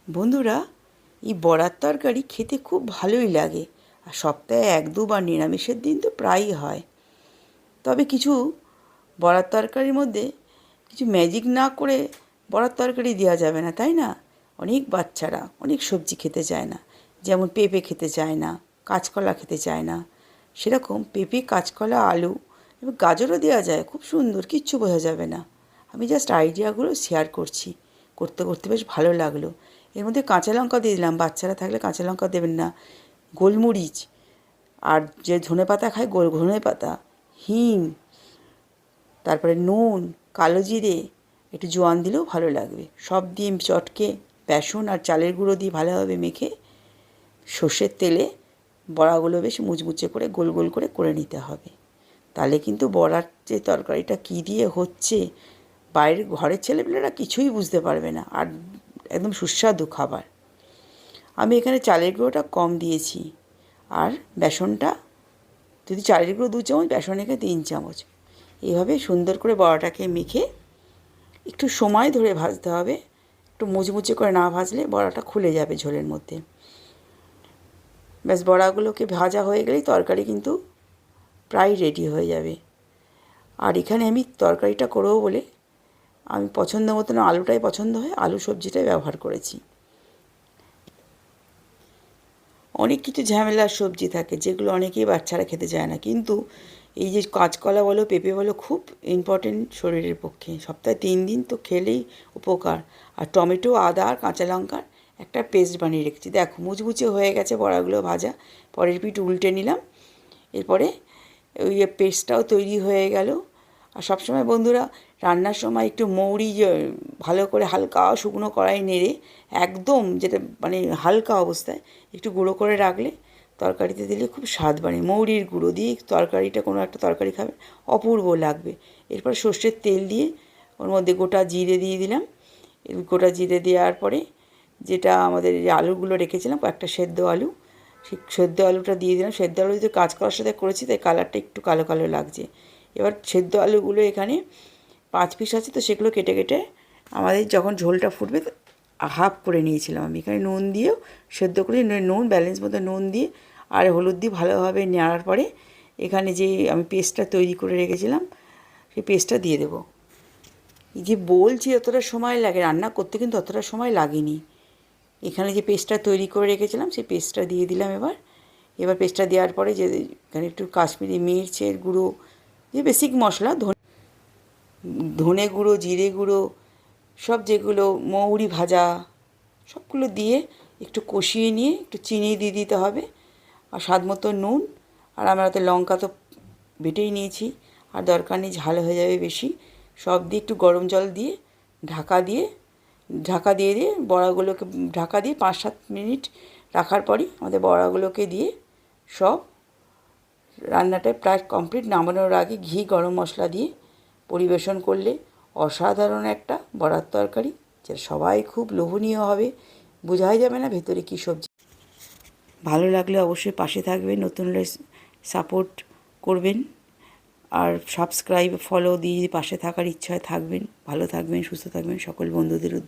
বন্ধুরা, এই বড়ার তরকারি খেতে খুব ভালোই লাগে। আর সপ্তাহে 1-2 বার নিরামিষের দিন তো প্রায়ই হয়। তবে কিছু বড়ার তরকারির মধ্যে কিছু ম্যাজিক না করে বড়ার তরকারি দেওয়া যাবে না, তাই না? অনেক বাচ্চারা অনেক সবজি খেতে চায় না। যেমন পেঁপে খেতে চায় না, কাঁচকলা খেতে চায় না। সেরকম পেঁপে, কাঁচকলা, আলু এবং গাজরও দেওয়া যায়, খুব সুন্দর, কিচ্ছু বোঝা যাবে না। আমি জাস্ট আইডিয়াগুলো শেয়ার করছি। করতে করতে বেশ ভালো লাগলো। এর মধ্যে কাঁচা লঙ্কা দিয়ে দিলাম, বাচ্চারা থাকলে কাঁচা লঙ্কা দেবেন না। গোলমরিচ, আর যে ধনেপাতা খায় ধনেপাতা, হিং, তারপরে নুন, কালো জিরে, একটু জোয়ান দিলেও ভালো লাগবে। সব দিয়ে চটকে বেসন আর চালের গুঁড়ো দিয়ে ভালোভাবে মেখে সর্ষের তেলে বড়াগুলো বেশ মুচমুচে করে গোল গোল করে করে নিতে হবে। তাহলে কিন্তু বড়ার যে তরকারিটা কী দিয়ে হচ্ছে, বাইরের ঘরের ছেলেপেলেরা কিছুই বুঝতে পারবে না, আর একদম সুস্বাদু খাবার। আমি এখানে চালের গুঁড়োটা কম দিয়েছি, আর বেসনটা যদি চালের গুঁড়ো 2 চামচ, বেসন এখানে 3 চামচ। এইভাবে সুন্দর করে বড়াটাকে মেখে একটু সময় ধরে ভাজতে হবে। একটু মুচমুচে করে না ভাজলে বড়াটা খুলে যাবে ঝোলের মধ্যে। ব্যাস, বড়াগুলোকে ভাজা হয়ে গেলেই তরকারি কিন্তু প্রায় রেডি হয়ে যাবে। আর এখানে আমি তরকারিটা করবো বলে আমি পছন্দ মতন আলুটাই পছন্দ হয়, আলু সবজিটাই ব্যবহার করেছি। অনেক কিছু ঝামেলার সবজি থাকে যেগুলো অনেকেই বাচ্চারা খেতে চায় না, কিন্তু এই যে কাঁচকলা বলো, পেঁপে বলো, খুব ইম্পর্টেন্ট শরীরের পক্ষে। সপ্তাহে 3 দিন তো খেলেই উপকার। আর টমেটো, আদা আর কাঁচা লঙ্কার একটা পেস্ট বানিয়ে রেখেছি। দেখো, মুচমুচে হয়ে গেছে বড়াগুলো ভাজা। পরের পিঠ উল্টে নিলাম। এরপরে ওই পেস্টটাও তৈরি হয়ে গেল। আর সবসময় বন্ধুরা, রান্নার সময় একটু মৌরি ভালো করে হালকা শুকনো কড়াই নেড়ে একদম, যেটা মানে হালকা অবস্থায় একটু গুঁড়ো করে রাখলে তরকারিতে দিলে খুব স্বাদ বাড়ে। মৌরির গুঁড়ো দিয়ে তরকারিটা, কোনো একটা তরকারি খাবে, অপূর্ব লাগবে। এরপর সর্ষের তেল দিয়ে ওর মধ্যে গোটা জিরে দিয়ে দিলাম। গোটা জিরে দেওয়ার পরে যেটা আমাদের যে আলুগুলো রেখেছিলাম, কয়েকটা সেদ্ধ আলু, সেই সেদ্ধ আলুটা দিয়ে দিলাম। সেদ্ধ আলু যদি কাঁচকলার সাথে করেছি, তাই কালারটা একটু কালো কালো লাগছে। এবার সেদ্ধ আলুগুলো এখানে 5 পিস আছে, তো সেগুলো কেটে কেটে আমাদের যখন ঝোলটা ফুটবে হাফ করে নিয়েছিলাম। আমি এখানে নুন দিয়েও সেদ্ধ করে, নুন ব্যালেন্স মতো নুন দিয়ে আর হলুদ দিয়ে ভালোভাবে নেওয়ার পরে এখানে যে আমি পেস্টটা তৈরি করে রেখেছিলাম, সেই পেস্টটা দিয়ে দেবো। এই যে বলছি অতটা সময় লাগে, রান্না করতে কিন্তু অতটা সময় লাগেনি। এখানে যে পেস্টটা তৈরি করে রেখেছিলাম, সেই পেস্টটা দিয়ে দিলাম। এবার পেস্টটা দেওয়ার পরে যে এখানে একটু কাশ্মীরি মির্চের গুঁড়ো, যে বেসিক মশলা, ধনে গুঁড়ো, জিরে গুঁড়ো, সব যেগুলো, মৌরি ভাজা, সবগুলো দিয়ে একটু কষিয়ে নিয়ে একটু চিনি দিয়ে দিতে হবে। আর স্বাদ মতো নুন, আর আমরা তো লঙ্কা তো বেটেই নিয়েছি, আর দরকার নেই, ঝাল হয়ে যাবে বেশি। সব দিয়ে একটু গরম জল দিয়ে ঢাকা দিয়ে দিয়ে বড়াগুলোকে ঢাকা দিয়ে 5-7 মিনিট রাখার পরই আমাদের বড়াগুলোকে দিয়ে সব রান্নাটা প্রায় কমপ্লিট। নামানোর আগে ঘি, গরম মশলা দিয়ে পরিবেশন করলে অসাধারণ একটা বড়ার তরকারি, যেটা সবাই খুব লোভনীয় হবে। বোঝাই যাবে না ভেতরে কী সবজি। ভালো লাগলে অবশ্যই পাশে থাকবেন, নতুন হলে সাপোর্ট করবেন, আর সাবস্ক্রাইব, ফলো দিয়ে পাশে থাকার ইচ্ছায় থাকবেন। ভালো থাকবেন, সুস্থ থাকবেন সকল বন্ধুদের।